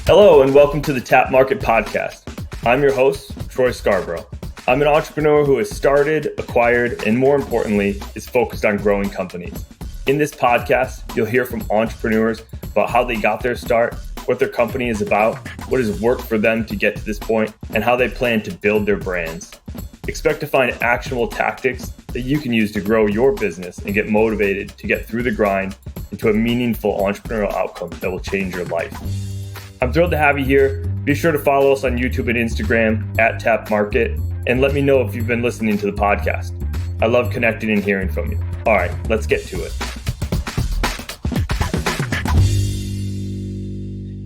Hello and welcome to the Tap Market Podcast. I'm your host, Troy Scarborough. I'm an entrepreneur who has started, acquired, and more importantly, is focused on growing companies. In this podcast, you'll hear from entrepreneurs about how they got their start, what their company is about, what has worked for them to get to this point, and how they plan to build their brands. Expect to find actionable tactics that you can use to grow your business and get motivated to get through the grind into a meaningful entrepreneurial outcome that will change your life. I'm thrilled to have you here. Be sure to follow us on YouTube and Instagram at Tap Market, and let me know if you've been listening to the podcast. I love connecting and hearing from you. All right, let's get to it.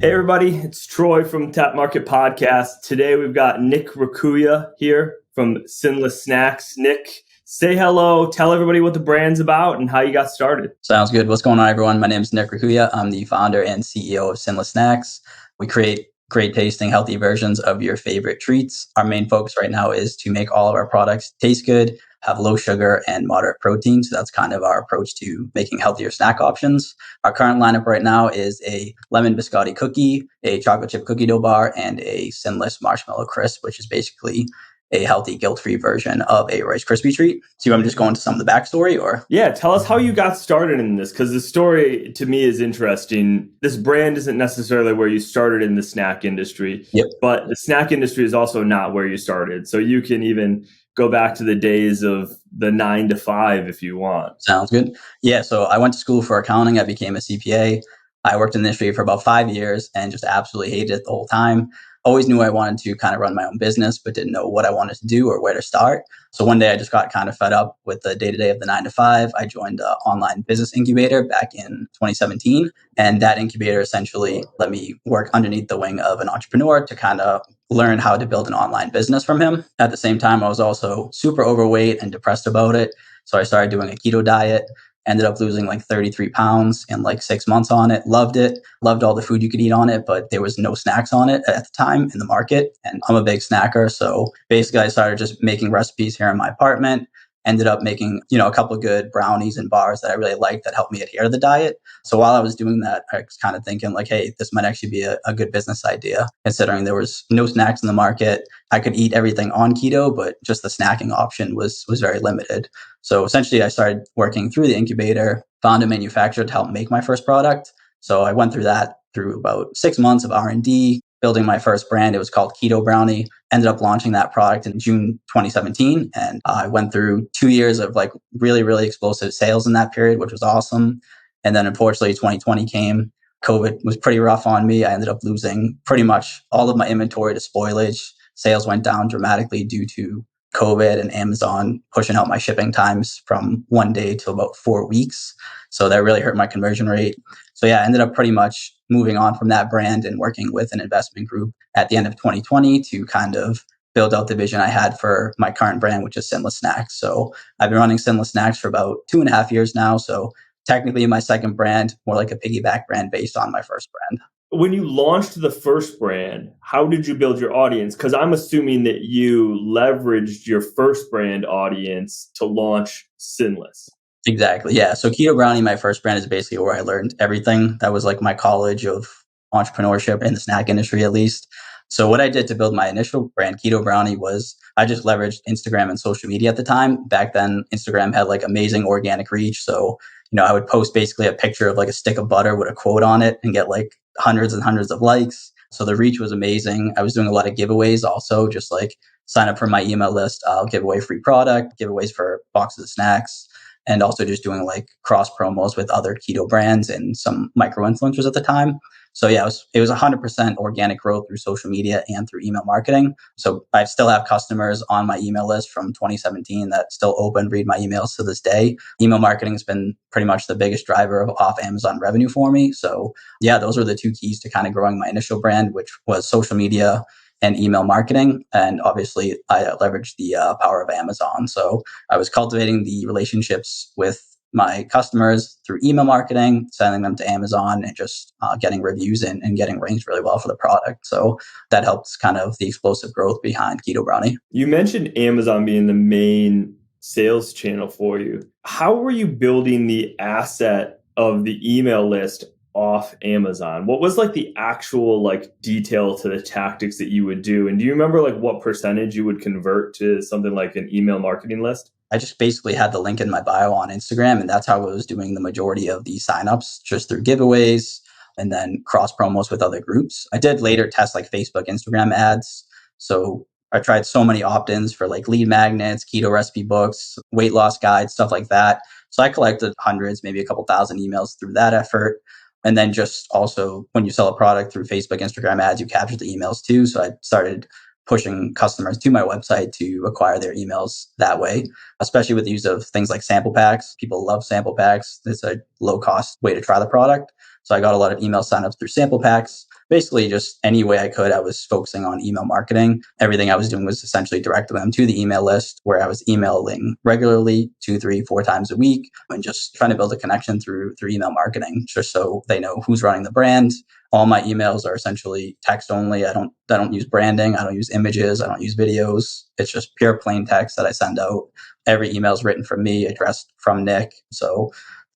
Hey everybody, it's Troy from Tap Market Podcast. Today we've got Nick Raccuia here from Sinless Snacks. Nick, say hello, tell everybody what the brand's about and how you got started. Sounds good. What's going on, everyone? My name is Nick Raccuia. I'm the founder and CEO of Sinless Snacks. We create great tasting, healthy versions of your favorite treats. Our main focus right now is to make all of our products taste good, have low sugar and moderate protein. So that's kind of our approach to making healthier snack options. Our current lineup right now is a lemon biscotti cookie, a chocolate chip cookie dough bar, and a sinless marshmallow crisp, which is basically a healthy, guilt-free version of a Rice Krispie treat. So you want me to just go into some of the backstory, or? Yeah, tell us how you got started in this, because the story to me is interesting. This brand isn't necessarily where you started in the snack industry, but the snack industry is also not where you started. So you can even go back to the days of the 9 to 5 if you want. Sounds good. Yeah, so I went to school for accounting. I became a CPA. I worked in the industry for about 5 years and just absolutely hated it the whole time. Always knew I wanted to kind of run my own business, but didn't know what I wanted to do or where to start. So one day I just got kind of fed up with the day-to-day of the 9 to 5. I joined an online business incubator back in 2017. And that incubator essentially let me work underneath the wing of an entrepreneur to kind of learn how to build an online business from him. At the same time, I was also super overweight and depressed about it. So I started doing a keto diet. Ended up losing like 33 pounds in like 6 months on it. Loved it. Loved all the food you could eat on it, but there was no snacks on it at the time in the market. And I'm a big snacker. So basically I started just making recipes here in my apartment. Ended up making, a couple of good brownies and bars that I really liked that helped me adhere to the diet. So while I was doing that, I was kind of thinking like, hey, this might actually be a good business idea, considering there was no snacks in the market. I could eat everything on keto, but just the snacking option was very limited. So essentially I started working through the incubator, found a manufacturer to help make my first product. So I went through about 6 months of R&D, building my first brand. It was called Keto Brownie. Ended up launching that product in June 2017. And I went through 2 years of like really, really explosive sales in that period, which was awesome. And then unfortunately 2020 came. COVID was pretty rough on me. I ended up losing pretty much all of my inventory to spoilage. Sales went down dramatically due to COVID and Amazon pushing out my shipping times from 1 day to about 4 weeks. So that really hurt my conversion rate. So yeah, I ended up pretty much moving on from that brand and working with an investment group at the end of 2020 to kind of build out the vision I had for my current brand, which is Sinless Snacks. So I've been running Sinless Snacks for about 2.5 years now. So technically my second brand, more like a piggyback brand based on my first brand. When you launched the first brand, how did you build your audience? Because I'm assuming that you leveraged your first brand audience to launch Sinless. Exactly. Yeah. So Keto Brownie, my first brand, is basically where I learned everything. That was like my college of entrepreneurship in the snack industry, at least. So what I did to build my initial brand, Keto Brownie, was I just leveraged Instagram and social media at the time. Back then, Instagram had like amazing organic reach. So, I would post basically a picture of like a stick of butter with a quote on it and get like hundreds and hundreds of likes. So the reach was amazing. I was doing a lot of giveaways also, just like sign up for my email list. I'll give away free product, giveaways for boxes of snacks, and also just doing like cross promos with other keto brands and some micro influencers at the time. So yeah, it was 100% organic growth through social media and through email marketing. So I still have customers on my email list from 2017 that still read my emails to this day. Email marketing has been pretty much the biggest driver of off Amazon revenue for me. So yeah, those are the two keys to kind of growing my initial brand, which was social media and email marketing. And obviously I leveraged the power of Amazon. So I was cultivating the relationships with my customers through email marketing, sending them to Amazon and just getting reviews and getting ranked really well for the product. So that helps kind of the explosive growth behind Keto Brownie. You mentioned Amazon being the main sales channel for you. How were you building the asset of the email list off Amazon, what was like the actual like detail to the tactics that you would do? And do you remember like what percentage you would convert to something like an email marketing list? I just basically had the link in my bio on Instagram, and that's how I was doing the majority of the signups, just through giveaways and then cross promos with other groups. I did later test like Facebook, Instagram ads. So I tried so many opt-ins for like lead magnets, keto recipe books, weight loss guides, stuff like that. So I collected hundreds, maybe a couple thousand emails through that effort. And then just also when you sell a product through Facebook, Instagram ads, you capture the emails too. So I started pushing customers to my website to acquire their emails that way, especially with the use of things like sample packs. People love sample packs. It's a low cost way to try the product. So I got a lot of email signups through sample packs. Basically, just any way I could, I was focusing on email marketing. Everything I was doing was essentially directing them to the email list, where I was emailing regularly 2, 3, 4 times a week, and just trying to build a connection through email marketing, just so they know who's running the brand. All my emails are essentially text only. I don't use branding. I don't use images. I don't use videos. It's just pure plain text that I send out. Every email is written from me, addressed from Nick. So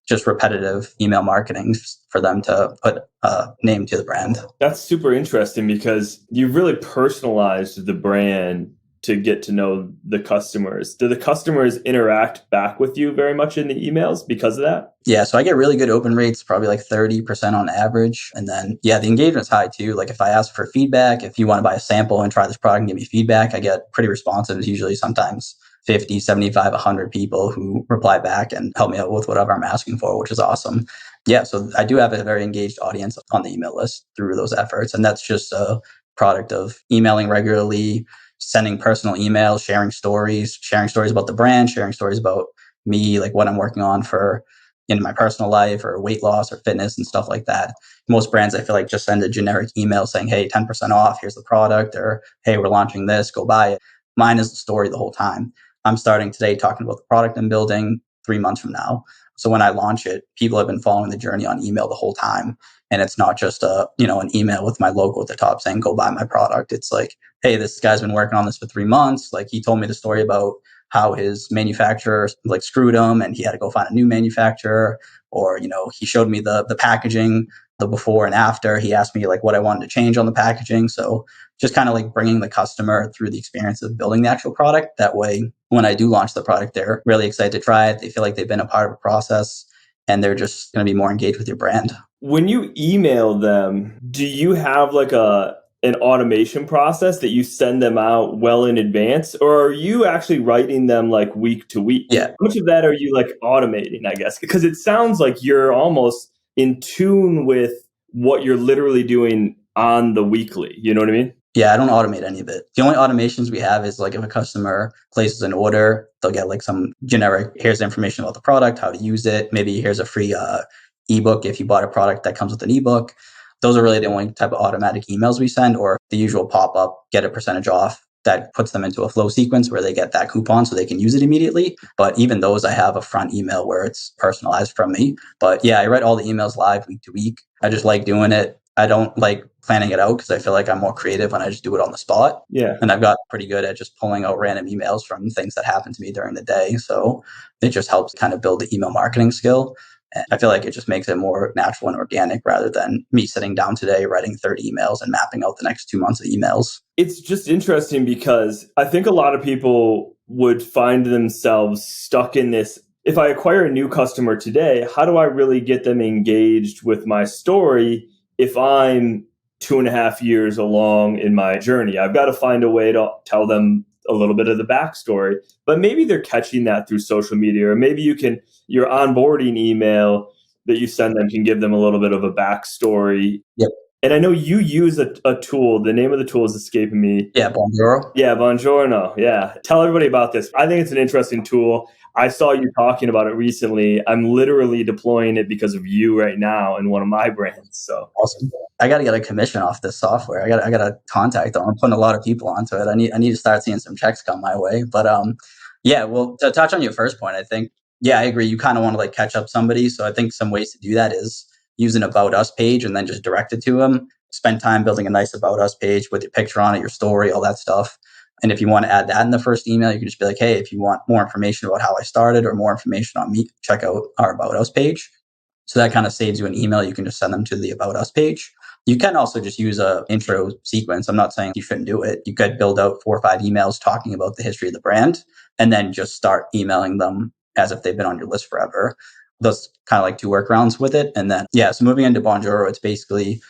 just repetitive email marketing for them to put a name to the brand. That's super interesting because you've really personalized the brand to get to know the customers. Do the customers interact back with you very much in the emails because of that? Yeah, so I get really good open rates, probably like 30% on average. And then, yeah, the engagement's high too. Like if I ask for feedback, if you want to buy a sample and try this product and give me feedback, I get pretty responsive. It's usually sometimes 50, 75, 100 people who reply back and help me out with whatever I'm asking for, which is awesome. Yeah, so I do have a very engaged audience on the email list through those efforts. And that's just a product of emailing regularly, sending personal emails, sharing stories about the brand, sharing stories about me, like what I'm working on for in my personal life or weight loss or fitness and stuff like that. Most brands, I feel like, just send a generic email saying, hey, 10% off, here's the product, or hey, we're launching this, go buy it. Mine is the story the whole time. I'm starting today talking about the product I'm building 3 months from now. So when I launch it, people have been following the journey on email the whole time. And it's not just an email with my logo at the top saying, go buy my product. It's like, hey, this guy's been working on this for 3 months. Like he told me the story about how his manufacturer like screwed him and he had to go find a new manufacturer, or he showed me the packaging, the before and after. He asked me like what I wanted to change on the packaging. So just kind of like bringing the customer through the experience of building the actual product. That way when I do launch the product, they're really excited to try it. They feel like they've been a part of a process and they're just going to be more engaged with your brand. When you email them, do you have like an automation process that you send them out well in advance, or are you actually writing them like week to week? Yeah. How much of that are you like automating, I guess? Because it sounds like you're almost in tune with what you're literally doing on the weekly. You know what I mean? Yeah, I don't automate any of it. The only automations we have is like if a customer places an order, they'll get like some generic, here's the information about the product, how to use it. Maybe here's a free ebook if you bought a product that comes with an ebook. Those are really the only type of automatic emails we send, or the usual pop-up, get a percentage off that puts them into a flow sequence where they get that coupon so they can use it immediately. But even those, I have a front email where it's personalized from me. But yeah, I write all the emails live week to week. I just like doing it. I don't like planning it out because I feel like I'm more creative when I just do it on the spot. Yeah. And I've got pretty good at just pulling out random emails from things that happen to me during the day. So it just helps kind of build the email marketing skill. And I feel like it just makes it more natural and organic rather than me sitting down today, writing 30 emails and mapping out the next 2 months of emails. It's just interesting because I think a lot of people would find themselves stuck in this. If I acquire a new customer today, how do I really get them engaged with my story if I'm 2.5 years along in my journey? I've got to find a way to tell them a little bit of the backstory, but maybe they're catching that through social media, or maybe your onboarding email that you send them can give them a little bit of a backstory. Yep. And I know you use a tool. The name of the tool is escaping me. Yeah, Bonjour. Yeah, Buongiorno. Yeah. Tell everybody about this. I think it's an interesting tool. I saw you talking about it recently. I'm literally deploying it because of you right now in one of my brands. So Awesome. I got to get a commission off this software. I got to contact them. I'm putting a lot of people onto it. I need to start seeing some checks come my way. But yeah. Well, to touch on your first point, I think I agree. You kind of want to like catch up somebody. So I think some ways to do that is use an About Us page and then just direct it to them. Spend time building a nice About Us page with your picture on it, your story, all that stuff. And if you want to add that in the first email, you can just be like, hey, if you want more information about how I started or more information on me, check out our About Us page. So that kind of saves you an email. You can just send them to the About Us page. You can also just use a intro sequence. I'm not saying you shouldn't do it. You could build out 4 or 5 emails talking about the history of the brand and then just start emailing them as if they've been on your list forever. Those kind of like 2 workarounds with it. And then, so moving into Bonjoro, it's basically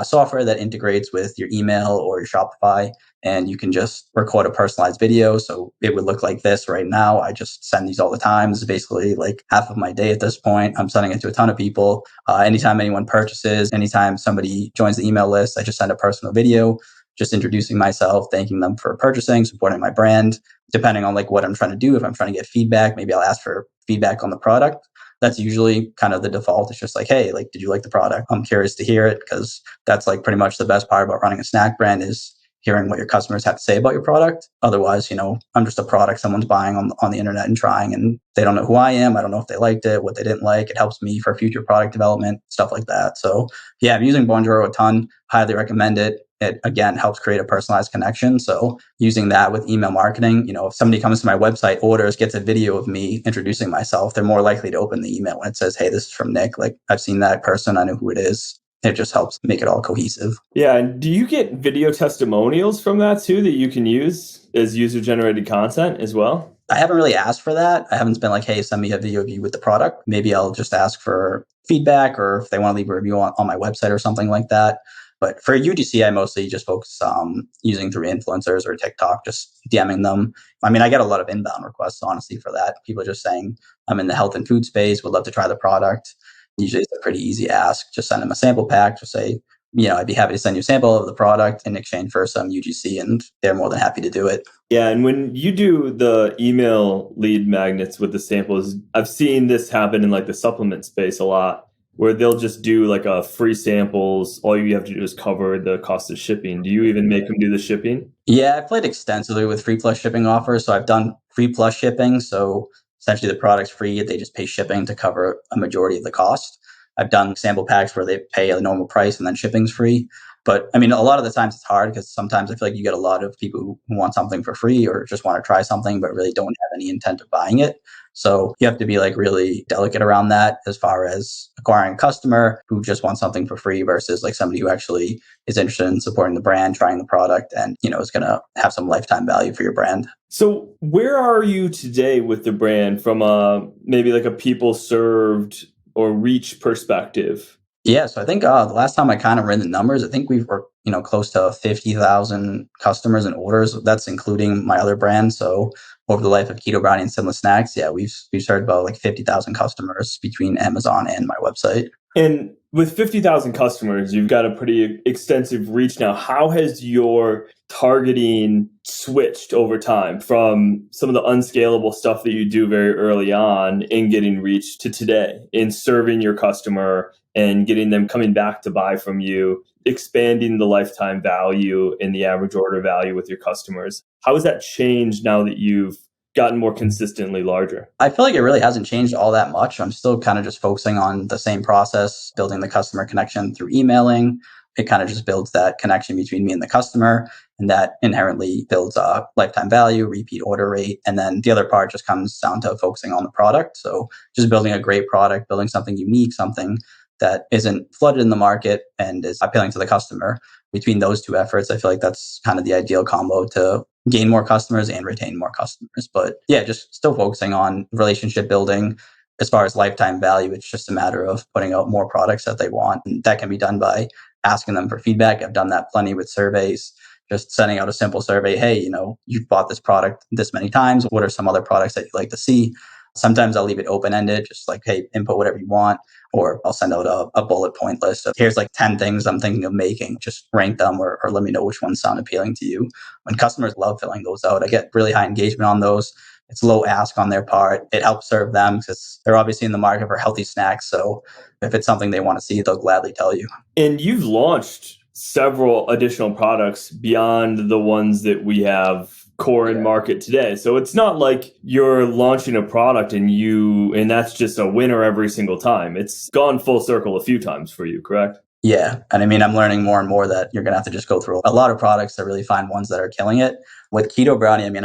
software that integrates with your email or your Shopify, and you can just record a personalized video. So it would look like this right now. I just send these all the time. This is basically like half of my day at this point. I'm sending it to a ton of people. Anytime anyone purchases, anytime somebody joins the email list, I just send a personal video, just introducing myself, thanking them for purchasing, supporting my brand. Depending on like what I'm trying to do, if I'm trying to get feedback, maybe I'll ask for feedback on the product. That's usually kind of the default. It's just like, hey, like, did you like the product? I'm curious to hear it, because that's like pretty much the best part about running a snack brand is hearing what your customers have to say about your product. Otherwise, I'm just a product someone's buying on the internet and trying, and they don't know who I am. I don't know if they liked it, what they didn't like. It helps me for future product development, stuff like that. So yeah, I'm using Bonjoro a ton. Highly recommend it. It again helps create a personalized connection. So using that with email marketing, if somebody comes to my website, orders, gets a video of me introducing myself, they're more likely to open the email when it says, hey, this is from Nick. Like, I've seen that person. I know who it is. It just helps make it all cohesive. Yeah. And do you get video testimonials from that too that you can use as user generated content as well? I haven't really asked for that. I haven't been like, hey, send me a video of you with the product. Maybe I'll just ask for feedback, or if they want to leave a review on my website or something like that. But for UGC, I mostly just focus on using through influencers or TikTok, just DMing them. I mean, I get a lot of inbound requests, honestly, for that. People are just saying, I'm in the health and food space, would love to try the product. Usually it's a pretty easy ask. Just send them a sample pack. Just say, I'd be happy to send you a sample of the product in exchange for some UGC, and they're more than happy to do it. Yeah, and when you do the email lead magnets with the samples, I've seen this happen in like the supplement space a lot, where they'll just do like a free samples. All you have to do is cover the cost of shipping. Do you even make them do the shipping? Yeah, I've played extensively with free plus shipping offers. So I've done free plus shipping. So essentially the product's free. They just pay shipping to cover a majority of the cost. I've done sample packs where they pay a normal price and then shipping's free. But I mean, a lot of the times it's hard, because sometimes I feel like you get a lot of people who want something for free or just want to try something, but really don't have any intent of buying it. So you have to be like really delicate around that, as far as acquiring a customer who just wants something for free versus like somebody who actually is interested in supporting the brand, trying the product, and, is going to have some lifetime value for your brand. So where are you today with the brand from maybe like a people served or reach perspective? Yeah, so I think the last time I kind of ran the numbers, I think we were close to 50,000 customers and orders. That's including my other brands. So over the life of Keto Brownie and Sinless Snacks, yeah, we've started about like 50,000 customers between Amazon and my website. And with 50,000 customers, you've got a pretty extensive reach now. How has your targeting switched over time from some of the unscalable stuff that you do very early on in getting reach to today in serving your customer and getting them coming back to buy from you, expanding the lifetime value and the average order value with your customers? How has that changed now that you've gotten more consistently larger? I feel like it really hasn't changed all that much. I'm still kind of just focusing on the same process, building the customer connection through emailing. It kind of just builds that connection between me and the customer, and that inherently builds a lifetime value, repeat order rate. And then the other part just comes down to focusing on the product. So just building a great product, building something unique, something that isn't flooded in the market and is appealing to the customer. Between those two efforts, I feel like that's kind of the ideal combo to gain more customers and retain more customers. But yeah, just still focusing on relationship building. As far as lifetime value, it's just a matter of putting out more products that they want. And that can be done by asking them for feedback. I've done that plenty with surveys, just sending out a simple survey. Hey, you've bought this product this many times. What are some other products that you'd like to see? Sometimes I'll leave it open-ended, just like, hey, input whatever you want. Or I'll send out a bullet point list of, here's like 10 things I'm thinking of making. Just rank them or let me know which ones sound appealing to you. When customers love filling those out, I get really high engagement on those. It's low ask on their part. It helps serve them because they're obviously in the market for healthy snacks. So if it's something they want to see, they'll gladly tell you. And you've launched several additional products beyond the ones that we have core in market today. So it's not like you're launching a product and that's just a winner every single time. It's gone full circle a few times for you, correct? Yeah. And I mean, I'm learning more and more that you're going to have to just go through a lot of products to really find ones that are killing it. With Keto Brownie, I mean,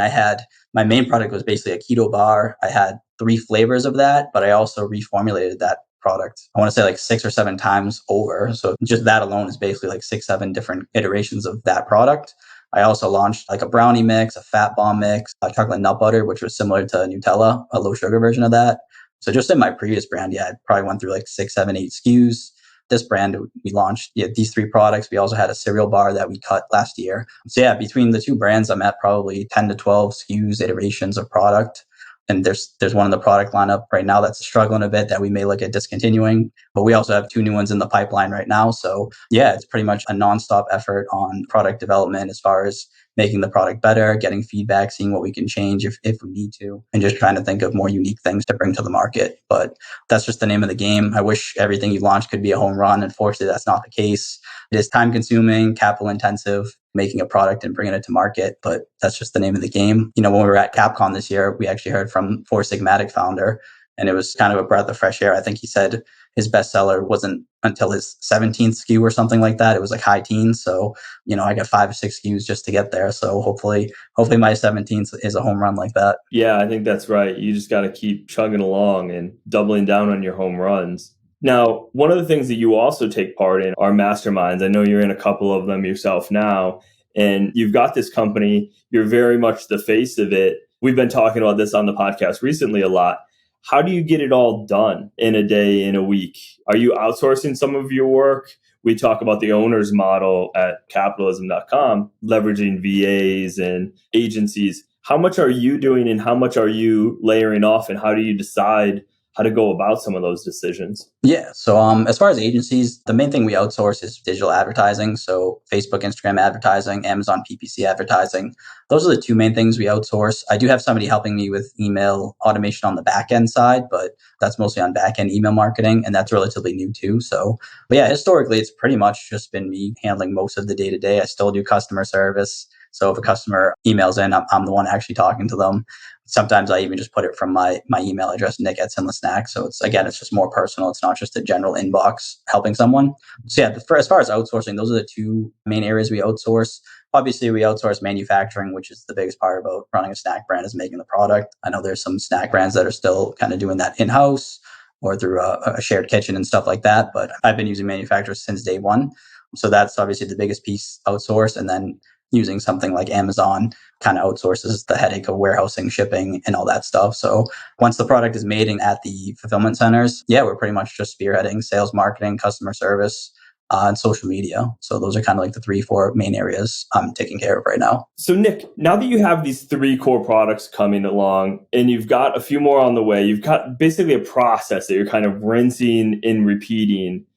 my main product was basically a keto bar. I had 3 flavors of that, but I also reformulated that product, I want to say like 6 or 7 times over. So just that alone is basically like 6, 7 different iterations of that product. I also launched like a brownie mix, a fat bomb mix, a chocolate nut butter, which was similar to Nutella, a low sugar version of that. So just in my previous brand, I probably went through like 6, 7, 8 SKUs. This brand, we launched these 3 products. We also had a cereal bar that we cut last year. So between the 2 brands, I'm at probably 10 to 12 SKUs, iterations of product. And there's one in the product lineup right now that's struggling a bit that we may look at discontinuing. But we also have 2 new ones in the pipeline right now. So it's pretty much a nonstop effort on product development as far as making the product better, getting feedback, seeing what we can change if we need to, and just trying to think of more unique things to bring to the market. But that's just the name of the game. I wish everything you launch could be a home run. Unfortunately, that's not the case. It is time consuming, capital intensive, making a product and bringing it to market, but that's just the name of the game. When we were at Capcom this year, we actually heard from Four Sigmatic founder, and it was kind of a breath of fresh air. I think he said his bestseller wasn't until his 17th SKU or something like that. It was like high teens. So, I got 5 or 6 SKUs just to get there. So hopefully my 17th is a home run like that. Yeah, I think that's right. You just got to keep chugging along and doubling down on your home runs. Now, one of the things that you also take part in are masterminds. I know you're in a couple of them yourself now, and you've got this company. You're very much the face of it. We've been talking about this on the podcast recently a lot. How do you get it all done in a day, in a week? Are you outsourcing some of your work? We talk about the owner's model at capitalism.com, leveraging VAs and agencies. How much are you doing and how much are you layering off, and how do you decide how to go about some of those decisions? Yeah. So as far as agencies, the main thing we outsource is digital advertising. So Facebook, Instagram advertising, Amazon PPC advertising. Those are the 2 main things we outsource. I do have somebody helping me with email automation on the back end side, but that's mostly on back end email marketing, and that's relatively new too. So, but historically, it's pretty much just been me handling most of the day to day. I still do customer service. So if a customer emails in, I'm the one actually talking to them. Sometimes I even just put it from my email address, Nick@Sinless Snacks. So it's just more personal. It's not just a general inbox helping someone. So as far as outsourcing, those are the 2 main areas we outsource. Obviously, we outsource manufacturing, which is the biggest part about running a snack brand, is making the product. I know there's some snack brands that are still kind of doing that in-house or through a shared kitchen and stuff like that. But I've been using manufacturers since day one. So that's obviously the biggest piece outsourced. And then using something like Amazon kind of outsources the headache of warehousing, shipping, and all that stuff. So once the product is made and at the fulfillment centers, we're pretty much just spearheading sales, marketing, customer service, and social media. So those are kind of like the 3, 4 main areas I'm taking care of right now. So Nick, now that you have these 3 core products coming along and you've got a few more on the way, you've got basically a process that you're kind of rinsing and repeating.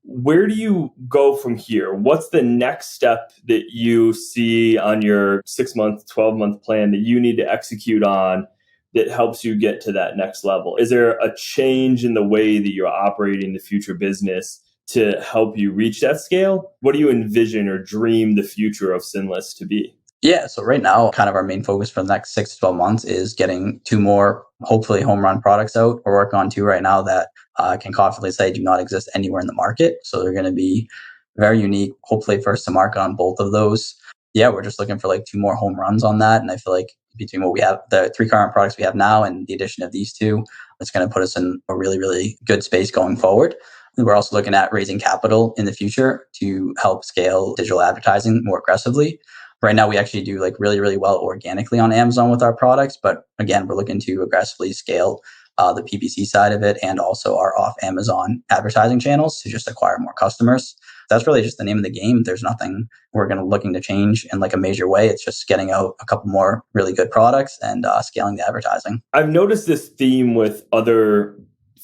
Where do you go from here? What's the next step that you see on your 6-month, 12-month plan that you need to execute on that helps you get to that next level? Is there a change in the way that you're operating the future business to help you reach that scale? What do you envision or dream the future of Sinless to be? Yeah, so right now, kind of our main focus for the next 6 to 12 months is getting 2 more, hopefully, home run products out. We're working on 2 right now that I can confidently say do not exist anywhere in the market. So they're going to be very unique, hopefully first to market on both of those. We're just looking for like 2 more home runs on that. And I feel like between what we have, the 3 current products we have now and the addition of these 2, it's going to put us in a really, really good space going forward. And we're also looking at raising capital in the future to help scale digital advertising more aggressively. Right now, we actually do like really, really well organically on Amazon with our products. But again, we're looking to aggressively scale the PPC side of it and also our off Amazon advertising channels to just acquire more customers. That's really just the name of the game. There's nothing we're looking to change in like a major way. It's just getting out a couple more really good products and scaling the advertising. I've noticed this theme with other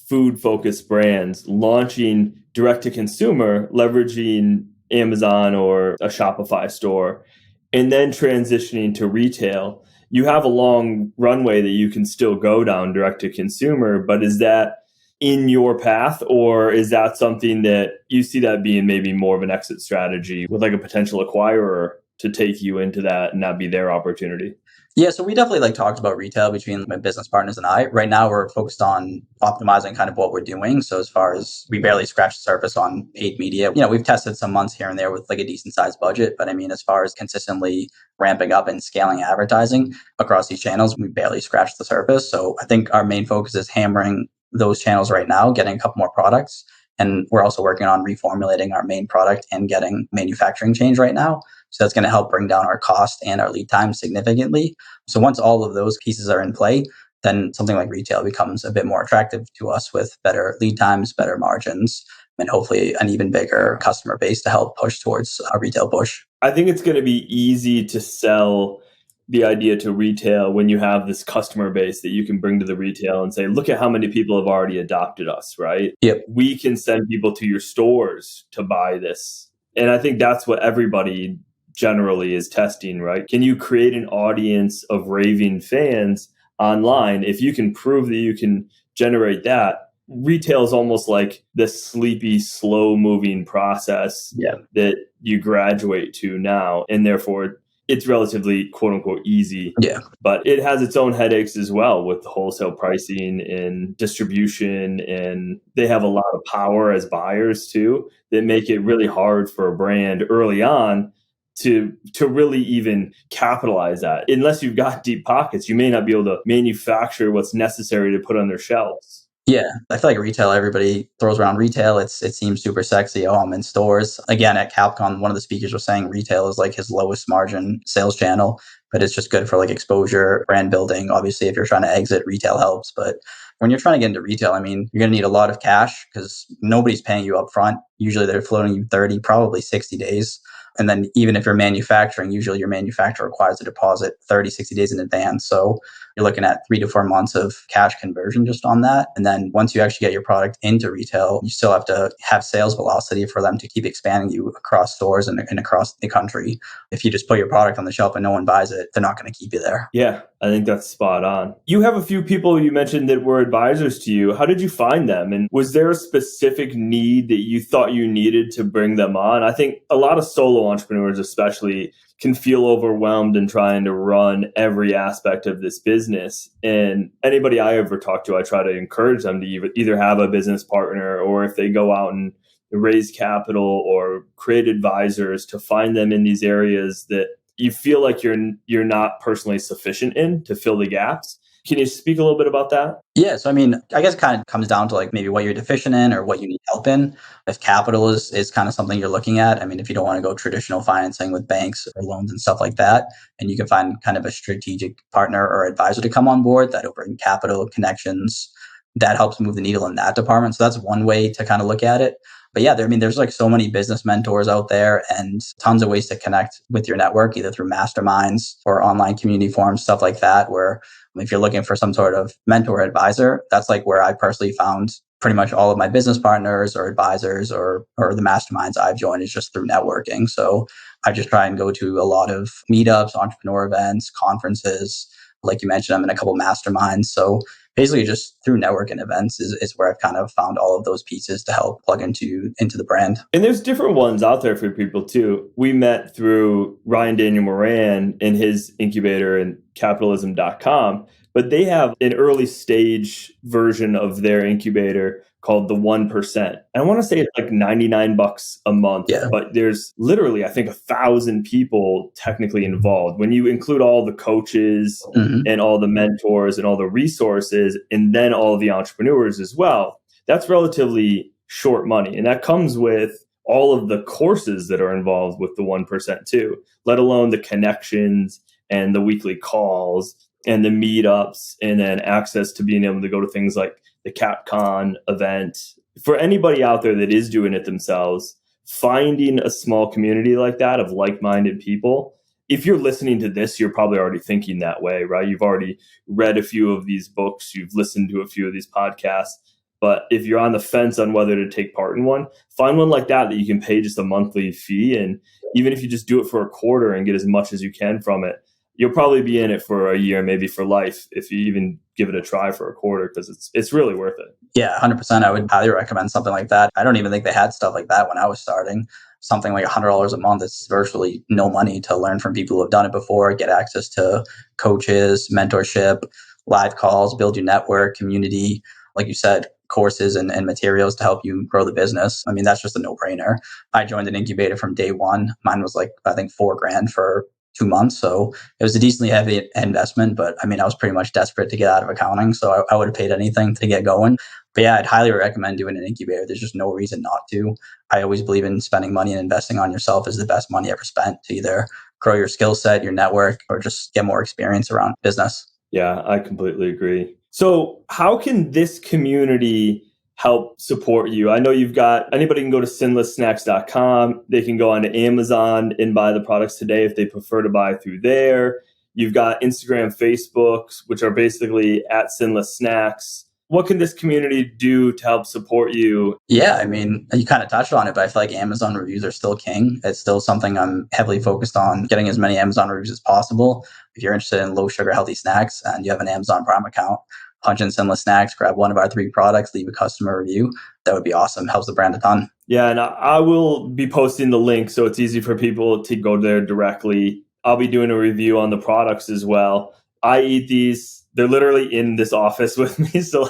food-focused brands launching direct-to-consumer, leveraging Amazon or a Shopify store, and then transitioning to retail. You have a long runway that you can still go down direct to consumer, but is that in your path, or is that something that you see that being maybe more of an exit strategy with like a potential acquirer to take you into that and that be their opportunity? Yeah, so we definitely talked about retail between my business partners and I. Right now, we're focused on optimizing kind of what we're doing. So as far as we barely scratched the surface on paid media, we've tested some months here and there with like a decent sized budget. But I mean, as far as consistently ramping up and scaling advertising across these channels, we barely scratched the surface. So I think our main focus is hammering those channels right now, getting a couple more products. And we're also working on reformulating our main product and getting manufacturing change right now. So that's going to help bring down our cost and our lead time significantly. So once all of those pieces are in play, then something like retail becomes a bit more attractive to us with better lead times, better margins, and hopefully an even bigger customer base to help push towards a retail push. I think it's going to be easy to sell the idea to retail when you have this customer base that you can bring to the retail and say, look at how many people have already adopted us, right? Yep. We can send people to your stores to buy this. And I think that's what everybody generally is testing, right? Can you create an audience of raving fans online? If you can prove that you can generate that, retail is almost like this sleepy, slow moving process that you graduate to now. And therefore, it's relatively quote unquote easy. Yeah. But it has its own headaches as well with wholesale pricing and distribution. And they have a lot of power as buyers too that make it really hard for a brand early on to really even capitalize that. Unless you've got deep pockets, you may not be able to manufacture what's necessary to put on their shelves. Yeah, I feel like retail, everybody throws around retail. It seems super sexy. Oh, I'm in stores. Again, at Capcom, one of the speakers was saying retail is like his lowest margin sales channel, but it's just good for like exposure, brand building. Obviously, if you're trying to exit, retail helps. But when you're trying to get into retail, I mean, you're going to need a lot of cash because nobody's paying you up front. Usually they're floating you 30, probably 60 days. And then even if you're manufacturing, usually your manufacturer requires a deposit 30, 60 days in advance. So you're looking at 3 to 4 months of cash conversion just on that. And then once you actually get your product into retail, you still have to have sales velocity for them to keep expanding you across stores and across the country. If you just put your product on the shelf and no one buys it, they're not going to keep you there. Yeah, I think that's spot on. You have a few people you mentioned that were advisors to you. How did you find them? And was there a specific need that you thought you needed to bring them on? I think a lot of solo entrepreneurs especially can feel overwhelmed in trying to run every aspect of this business. And anybody I ever talk to, I try to encourage them to either have a business partner, or if they go out and raise capital or create advisors, to find them in these areas that you feel like you're not personally sufficient in to fill the gaps. Can you speak a little bit about that? Yeah. So, I mean, I guess it kind of comes down to like maybe what you're deficient in or what you need help in. If capital is kind of something you're looking at, I mean, if you don't want to go traditional financing with banks or loans and stuff like that, and you can find kind of a strategic partner or advisor to come on board that'll bring capital connections, that helps move the needle in that department. So that's one way to kind of look at it. But yeah, there's like so many business mentors out there and tons of ways to connect with your network, either through masterminds or online community forums, stuff like that, where if you're looking for some sort of mentor or advisor, that's like where I personally found pretty much all of my business partners or advisors or the masterminds I've joined is just through networking. So I just try and go to a lot of meetups, entrepreneur events, conferences. Like you mentioned, I'm in a couple masterminds. So basically just through networking events is where I've kind of found all of those pieces to help plug into the brand. And there's different ones out there for people too. We met through Ryan Daniel Moran in his incubator and capitalism.com, but they have an early stage version of their incubator called the 1%. And I want to say it's like $99 a month, but there's literally, I think, 1,000 people technically involved. When you include all the coaches and all the mentors and all the resources, and then all of the entrepreneurs as well, that's relatively short money. And that comes with all of the courses that are involved with the 1% too, let alone the connections and the weekly calls and the meetups, and then access to being able to go to things like the CapCon event. For anybody out there that is doing it themselves, finding a small community like that of like-minded people, if you're listening to this, you're probably already thinking that way, right? You've already read a few of these books, you've listened to a few of these podcasts. But if you're on the fence on whether to take part in one, find one like that you can pay just a monthly fee. And even if you just do it for a quarter and get as much as you can from it, you'll probably be in it for a year, maybe for life, if you even give it a try for a quarter, because it's really worth it. Yeah, 100%. I would highly recommend something like that. I don't even think they had stuff like that when I was starting. Something like $100 a month is virtually no money to learn from people who have done it before, get access to coaches, mentorship, live calls, build your network, community, like you said, courses and materials to help you grow the business. I mean, that's just a no-brainer. I joined an incubator from day one. Mine was like, I think $4,000 for 2 months. So it was a decently heavy investment, but I mean, I was pretty much desperate to get out of accounting. So I would have paid anything to get going. But yeah, I'd highly recommend doing an incubator. There's just no reason not to. I always believe in spending money and investing on yourself is the best money ever spent to either grow your skill set, your network, or just get more experience around business. Yeah, I completely agree. So how can this community help support you? I know anybody can go to sinlesssnacks.com. They can go onto Amazon and buy the products today if they prefer to buy through there. You've got Instagram, Facebook, which are basically at Sinless Snacks. What can this community do to help support you? Yeah, I mean, you kind of touched on it, but I feel like Amazon reviews are still king. It's still something I'm heavily focused on, getting as many Amazon reviews as possible. If you're interested in low sugar, healthy snacks and you have an Amazon Prime account, punch in Sinless Snacks, grab one of our 3 products, leave a customer review. That would be awesome. Helps the brand a ton. Yeah, and I will be posting the link so it's easy for people to go there directly. I'll be doing a review on the products as well. I eat these. They're literally in this office with me. So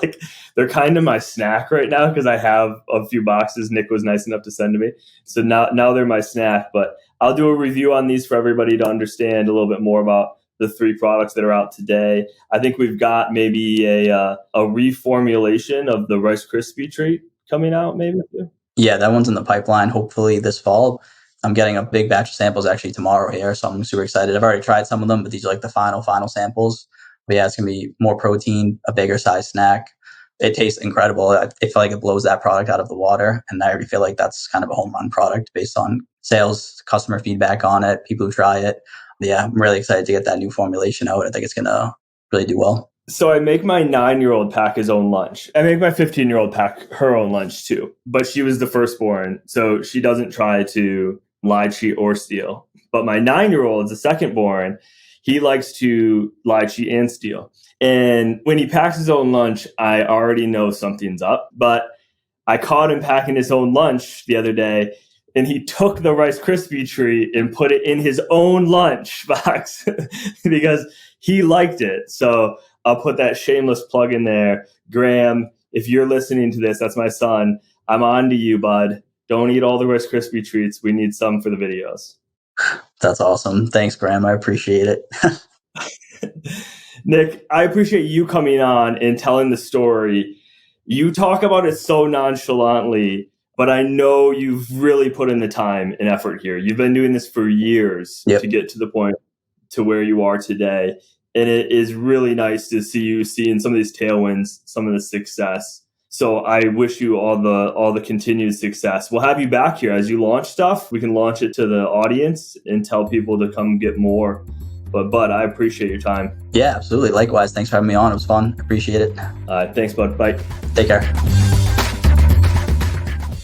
they're kind of my snack right now because I have a few boxes Nick was nice enough to send to me. So now they're my snack, but I'll do a review on these for everybody to understand a little bit more about the 3 products that are out today. I think we've got maybe a reformulation of the Rice Krispie treat coming out maybe. Yeah, that one's in the pipeline, hopefully this fall. I'm getting a big batch of samples actually tomorrow here, so I'm super excited. I've already tried some of them, but these are like the final samples. But yeah, it's going to be more protein, a bigger size snack. It tastes incredible. I feel like it blows that product out of the water. And I already feel like that's kind of a home run product based on sales, customer feedback on it, people who try it. But yeah, I'm really excited to get that new formulation out. I think it's going to really do well. So I make my 9-year-old pack his own lunch. I make my 15-year-old pack her own lunch too. But she was the firstborn, so she doesn't try to lie, cheat, or steal. But my 9-year-old is the secondborn. He likes to lie, cheat, and steal. And when he packs his own lunch, I already know something's up. But I caught him packing his own lunch the other day, and he took the Rice Krispie treat and put it in his own lunch box because he liked it. So I'll put that shameless plug in there. Graham, if you're listening to this, that's my son. I'm on to you, bud. Don't eat all the Rice Krispie treats. We need some for the videos. That's awesome. Thanks, Graham. I appreciate it. Nick, I appreciate you coming on and telling the story. You talk about it so nonchalantly, but I know you've really put in the time and effort here. You've been doing this for years to get to the point to where you are today. And it is really nice to see you seeing some of these tailwinds, some of the success. So I wish you all the continued success. We'll have you back here as you launch stuff. We can launch it to the audience and tell people to come get more. But Bud, I appreciate your time. Yeah, absolutely. Likewise. Thanks for having me on. It was fun. Appreciate it. Thanks, Bud. Bye. Take care.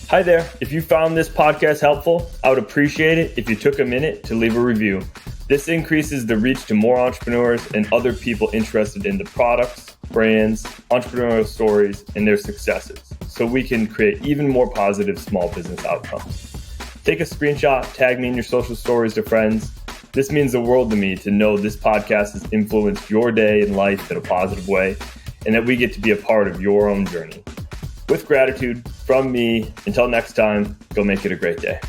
Hi there. If you found this podcast helpful, I would appreciate it if you took a minute to leave a review. This increases the reach to more entrepreneurs and other people interested in the products, brands, entrepreneurial stories, and their successes, so we can create even more positive small business outcomes. Take a screenshot, tag me in your social stories to friends. This means the world to me to know this podcast has influenced your day and life in a positive way, and that we get to be a part of your own journey. With gratitude from me, until next time, go make it a great day.